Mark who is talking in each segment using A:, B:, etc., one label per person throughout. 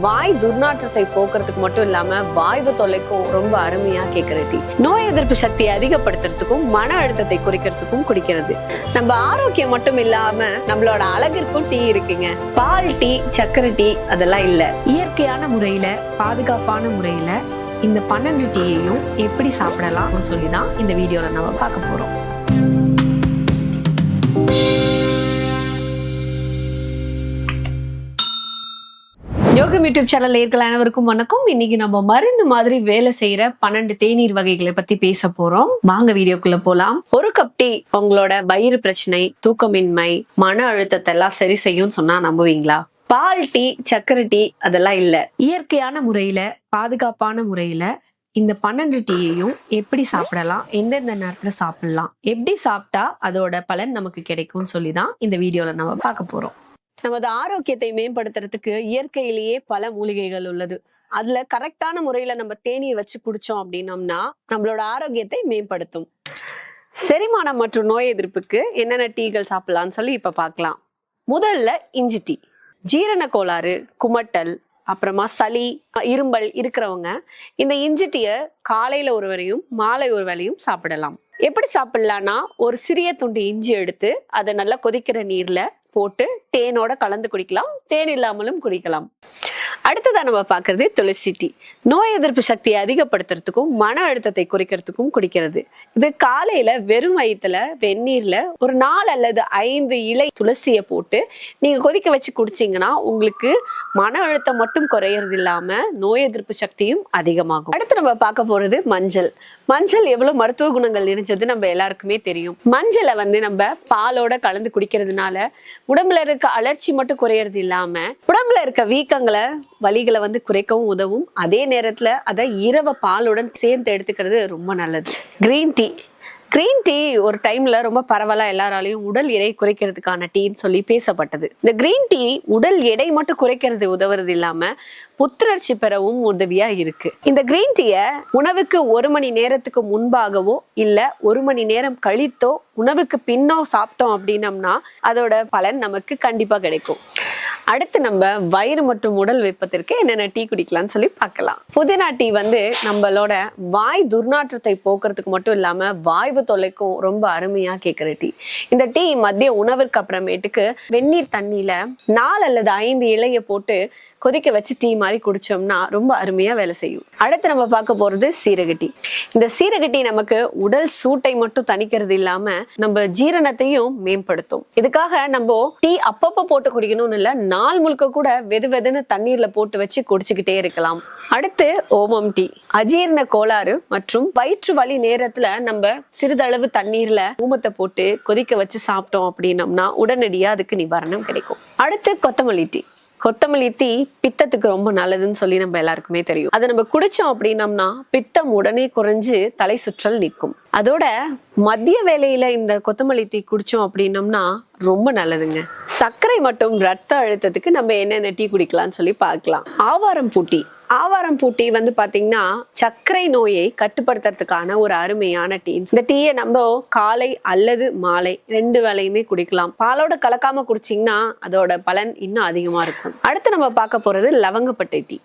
A: வாய் துர்நாற்றத்தை போக்குறதுக்கு மட்டும் இல்லாம வாய்வு தொல்லைக்கும் ரொம்ப அருமையா கேட்கிற டீ. நோய் எதிர்ப்பு சக்தியை அதிகப்படுத்துறதுக்கும் மன அழுத்தத்தை குறைக்கிறதுக்கும் குடிக்கிறது. நம்ம ஆரோக்கியம் மட்டும் இல்லாம நம்மளோட அழகிற்கும் டீ இருக்குங்க. பால் டீ, சக்கரை டீ அதெல்லாம் இல்ல. இயற்கையான முறையில, பாதுகாப்பான முறையில இந்த 12 டீயையும் எப்படி சாப்பிடலாம் சொல்லிதான் இந்த வீடியோல நம்ம பார்க்க போறோம். யோகம் யூடியூப் சேனல்ல இருக்கிற அனைவருக்கும் வணக்கம். இன்னைக்கு நம்ம மருந்து மாதிரி வேலை செய்யற 12 தேநீர் வகைகளை பத்தி பேச போறோம். வாங்க வீடியோக்குள்ள போலாம். ஒரு கப் டீ உங்களோட வயிறு பிரச்சனை, தூக்கமின்மை, மன அழுத்தத்தை எல்லாம் சரி செய்யும் சொன்னா நம்புவீங்களா? பால் டீ, சக்கரை டீ அதெல்லாம் இல்ல. இயற்கையான முறையில, பாதுகாப்பான முறையில இந்த 12 டீயையும் எப்படி சாப்பிடலாம், எந்தெந்த நேரத்துல சாப்பிடலாம், எப்படி சாப்பிட்டா அதோட பலன் நமக்கு கிடைக்கும் சொல்லிதான் இந்த வீடியோல நம்ம பார்க்க போறோம். நமது ஆரோக்கியத்தை மேம்படுத்துறதுக்கு இயற்கையிலேயே பல மூலிகைகள் உள்ளது. அதுல கரெக்டான முறையில நம்ம தேநீர் வச்சு குடிச்சோம் அப்படின்னோம்னா நம்மளோட ஆரோக்கியத்தை மேம்படுத்தும். செரிமானம் மற்றும் நோய் எதிர்ப்புக்கு என்னென்ன டீகள் சாப்பிடலாம்னு சொல்லி இப்ப பார்க்கலாம். முதல்ல இஞ்சி டீ. ஜீரண கோளாறு, குமட்டல், அப்புறமா சளி, இரும்பல் இருக்கிறவங்க இந்த இஞ்சி டீயை காலையில ஒரு வேளையும் மாலை ஒரு வேளையும் சாப்பிடலாம். எப்படி சாப்பிடலாம்னா, ஒரு சிறிய துண்டு இஞ்சி எடுத்து அதை நல்லா கொதிக்கிற நீர்ல போட்டு தேனோட கலந்து குடிக்கலாம். தேன் இல்லாமலும் குடிக்கலாம். அடுத்ததா நம்ம பார்க்கறது துளசி டீ. நோய் எதிர்ப்பு சக்தியை அதிகப்படுத்துறதுக்கும் மன அழுத்தத்தை குறைக்கிறதுக்கும் குடிக்கிறது. இது காலையில வெறும் வயிற்றுல வெந்நீர்ல ஒரு 4 அல்லது 5 இலை துளசியை போட்டு நீங்க கொதிக்க வச்சு குடிச்சீங்கன்னா உங்களுக்கு மன அழுத்தம் மட்டும் குறையறது இல்லாம நோய் எதிர்ப்பு சக்தியும் அதிகமாகும். அடுத்து நம்ம பார்க்க போறது மஞ்சள். மஞ்சள் எவ்வளவு மருத்துவ குணங்கள் நிறைஞ்சது நம்ம எல்லாருக்குமே தெரியும். மஞ்சளை நம்ம பாலோட கலந்து குடிக்கிறதுனால உடம்புல இருக்க அலர்ச்சி மட்டும் குறையறது இல்லாம உடம்புல இருக்க வீக்கங்களை, வலிகளை குறைக்கவும் உதவும். அதே நேரத்துல அதை இரவு பாலுடன் சேர்ந்து எடுத்துக்கிறது ரொம்ப நல்லது. Green tea. கிரீன் டீ ஒரு டைம்ல ரொம்ப பரவலா எல்லாராலையும் உடல் எடை குறைக்கிறதுக்கான டீன்னு சொல்லி பேசப்பட்டது. இந்த கிரீன் டீ உடல் எடை மட்டும் குறைக்கிறது உதவுறது இல்லாம புத்துணர்ச்சி பெறவும் உதவியா இருக்கு. இந்த கிரீன் டீயை உணவுக்கு 1 மணி நேரத்துக்கு முன்பாகவோ இல்ல 1 மணி நேரம் கழித்தோ உணவுக்கு பின்னோ சாப்பிட்டோம் அப்படின்னம்னா அதோட பலன் நமக்கு கண்டிப்பா கிடைக்கும். அடுத்து நம்ம வயிறு மற்றும் உடல் வெப்பத்திற்கு என்னென்ன டீ குடிக்கலாம்னு சொல்லி பார்க்கலாம். புதினா டீ நம்மளோட வாய் துர்நாற்றத்தை போக்குறதுக்கு மட்டும் இல்லாம வாய்வு தொல்லைக்கும் ரொம்ப அருமையா கேட்கிற டீ. இந்த டீ மதிய உணவிற்கு அப்புறமேட்டுக்கு வெந்நீர் தண்ணியில 4 அல்லது 5 இலையை போட்டு கொதிக்க வச்சு டீ மாதிரி குடிச்சோம்னா ரொம்ப அருமையா வேலை செய்யும். அடுத்து நம்ம பார்க்க போறது சீரக டீ. இந்த சீரக டீ நமக்கு உடல் சூட்டை மட்டும் தணிக்கிறது இல்லாம நம்ம ஜீரணத்தையும் மேம்படுத்தும். இதுக்காக நம்ம டீ அப்பப்ப போட்டு குடிக்கணும்னு இல்ல, நாள் முழுக்க கூட வெது வெதுன்னு தண்ணீர்ல போட்டு வச்சு குடிச்சுக்கிட்டே இருக்கலாம். அடுத்து ஓமம் டீ. அஜீரண கோளாறு மற்றும் வயிற்று வலி நேரத்துல நம்ம சிறிதளவு தண்ணீர்ல ஓமத்தை போட்டு கொதிக்க வச்சு சாப்பிட்டோம் அப்படின்னம்னா உடனடியா அதுக்கு நிவாரணம் கிடைக்கும். அடுத்து கொத்தமல்லி டீ. கொத்தமல்லி டீ பித்தத்துக்கு ரொம்ப நல்லதுன்னு சொல்லி நம்ம எல்லாருக்குமே தெரியும். அதை நம்ம குடிச்சோம் அப்படின்னம்னா பித்தம் உடனே குறைஞ்சு தலை சுற்றல் நிற்கும். அதோட மதிய வேளையில இந்த கொத்தமல்லி டீ குடிச்சோம் அப்படின்னம்னா ரொம்ப நல்லதுங்க. சர்க்கரை மற்றும் ரத்த அழுத்தத்துக்கு நம்ம என்னென்ன டீ குடிக்கலாம்னு சொல்லி பார்க்கலாம். ஆவாரம் பூ டீ. ஆவாரம் பூ டீ பாத்தீங்கன்னா சர்க்கரை நோயை கட்டுப்படுத்துறதுக்கான ஒரு அருமையான டீ. இந்த டீயை நம்ம காலை அல்லது மாலை 2 வேளையுமே குடிக்கலாம். பாலோட கலக்காம குடிச்சிங்கன்னா அதோட பலன் இன்னும் அதிகமா இருக்கும். அடுத்து நம்ம பார்க்க போறது லவங்கப்பட்டை டீ.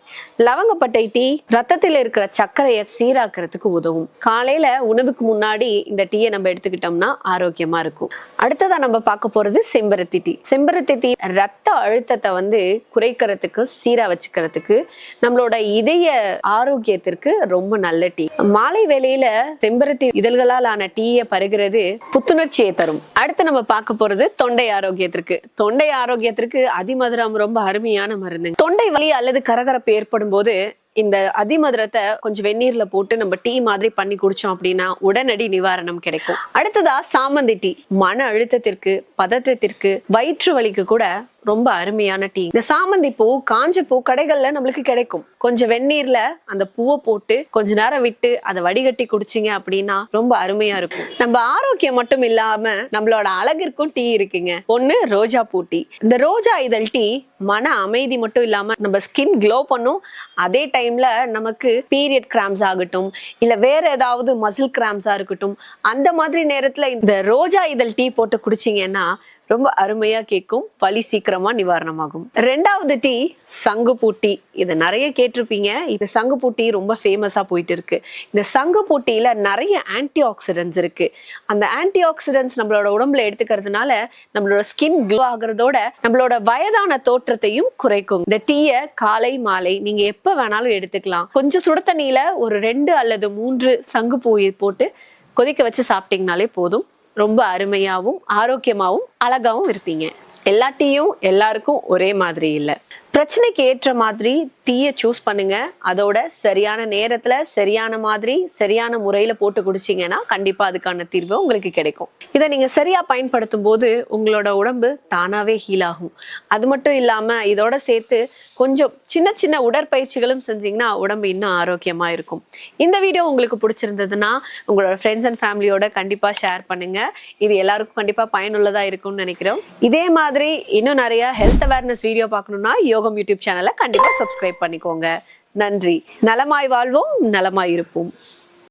A: லவங்கப்பட்டை டீ ரத்தத்தில் இருக்கிற சர்க்கரையை சீராக்கிறதுக்கு உதவும். காலையில உணவுக்கு முன்னாடி இந்த டீயை நம்ம எடுத்துக்கிட்டோம்னா ஆரோக்கியமா இருக்கும். அடுத்ததா நம்ம பார்க்க போறது செம்பருத்தி டீ. செம்பருத்தி டீ ரத்த அழுத்தத்தை குறைக்கிறதுக்கு, சீரா வச்சுக்கிறதுக்கு, நம்மளோட இதய ஆரோக்கியத்திற்கு ரொம்ப நல்ல டீ. மாலை வேளையில செம்பருத்தி இதழ்களால் ஆன டீயை பருகிறது புத்துணர்ச்சியை தரும். அடுத்து நம்ம பார்க்க போறது தொண்டை ஆரோக்கியத்திற்கு. தொண்டை ஆரோக்கியத்திற்கு அதிமதுரம் ரொம்ப அருமையான மருந்து. தொண்டை வலி அல்லது கரகரப்பு ஏற்படும் போது இந்த அதிமதுரத்தை கொஞ்சம் வெந்நீர்ல போட்டு நம்ம டீ மாதிரி பண்ணி குடிச்சோம் அப்படின்னா உடனடி நிவாரணம் கிடைக்கும். அடுத்ததா சாமந்தி டீ. மன அழுத்தத்திற்கு, பதற்றத்திற்கு, வயிற்று வலிக்கு கூட ரொம்ப அருமையான டீ. இந்த சாமந்தி பூ, காஞ்ச பூ கடைகள்ல நம்மளுக்கு கிடைக்கும். கொஞ்சம் வெந்நீர்ல அந்த பூவை போட்டு கொஞ்ச நேரம் விட்டு அதை வடிகட்டி குடிச்சிங்க அப்படின்னா ரொம்ப அருமையா இருக்கும். நம்ம ஆரோக்கியம் மட்டும் இல்லாம நம்மளோட அழகிற்கும் டீ இருக்குங்க. ஒண்ணு ரோஜா பூ டீ. இந்த ரோஜா இதழ் டீ மன அமைதி மட்டும் இல்லாம நம்ம ஸ்கின் க்ளோ பண்ணும். அதே டைம்ல நமக்கு பீரியட் கிராம்ஸ் ஆகட்டும் இல்ல வேற ஏதாவது மசில் கிராம்ஸா இருக்கட்டும், அந்த மாதிரி நேரத்துல இந்த ரோஜா இதழ் டீ போட்டு குடிச்சிங்கன்னா ரொம்ப அருமையா கேட்கும், வலி சீக்கிரமா நிவாரணமாகும். ரெண்டாவது டீ சங்குப்பூ டீ. இது நிறைய கேட்டிருப்பீங்க. இது சங்குப்பூ டீ ரொம்ப ஃபேமஸா போயிட்டு இருக்கு. இந்த சங்குப்பூ டீல நிறைய ஆன்டி ஆக்சிடென்ட்ஸ் இருக்கு. அந்த ஆன்டி ஆக்சிடென்ட்ஸ் நம்மளோட உடம்புல எடுத்துக்கிறதுனால நம்மளோட ஸ்கின் க்ளோ ஆகுறதோட நம்மளோட வயதான தோற்றத்தையும் குறைக்கும். இந்த டீயை காலை மாலை நீங்க எப்ப வேணாலும் எடுத்துக்கலாம். கொஞ்சம் சுட தண்ணியில ஒரு 2 அல்லது 3 சங்குப்பூ போட்டு கொதிக்க வச்சு சாப்பிட்டீங்கனாலே போதும். ரொம்ப அருமையாவும் ஆரோக்கியமாவும் அழகாவும் இருப்பீங்க. எல்லா டீயும் எல்லாருக்கும் ஒரே மாதிரி இல்லை. பிரச்சனைக்கு ஏற்ற மாதிரி டீயை சூஸ் பண்ணுங்க. அதோட சரியான நேரத்துல சரியான மாதிரி சரியான முறையில போட்டு குடிச்சிங்கன்னா கண்டிப்பா அதுக்கான தீர்வு உங்களுக்கு கிடைக்கும். இதை நீங்க சரியா பயன்படுத்தும் போது உங்களோட உடம்பு தானாவே ஹீல் ஆகும். அது மட்டும் இல்லாம இதோட சேர்த்து கொஞ்சம் சின்ன சின்ன உடற்பயிற்சிகளும் செஞ்சீங்கன்னா உடம்பு இன்னும் ஆரோக்கியமா இருக்கும். இந்த வீடியோ உங்களுக்கு பிடிச்சிருந்ததுன்னா உங்களோட ஃப்ரெண்ட்ஸ் அண்ட் ஃபேமிலியோட கண்டிப்பா ஷேர் பண்ணுங்க. இது எல்லாருக்கும் கண்டிப்பா பயனுள்ளதா இருக்கும்னு நினைக்கிறோம். இதே மாதிரி இன்னும் நிறைய ஹெல்த் அவேர்னஸ் வீடியோ பார்க்கணும்னா யோகம் யூடியூப் சேனலை கண்டிப்பா சப்ஸ்கிரைப் பண்ணிக்கோங்க. நன்றி. நலமாய் வாழ்வோம், நலமாய் இருப்போம்.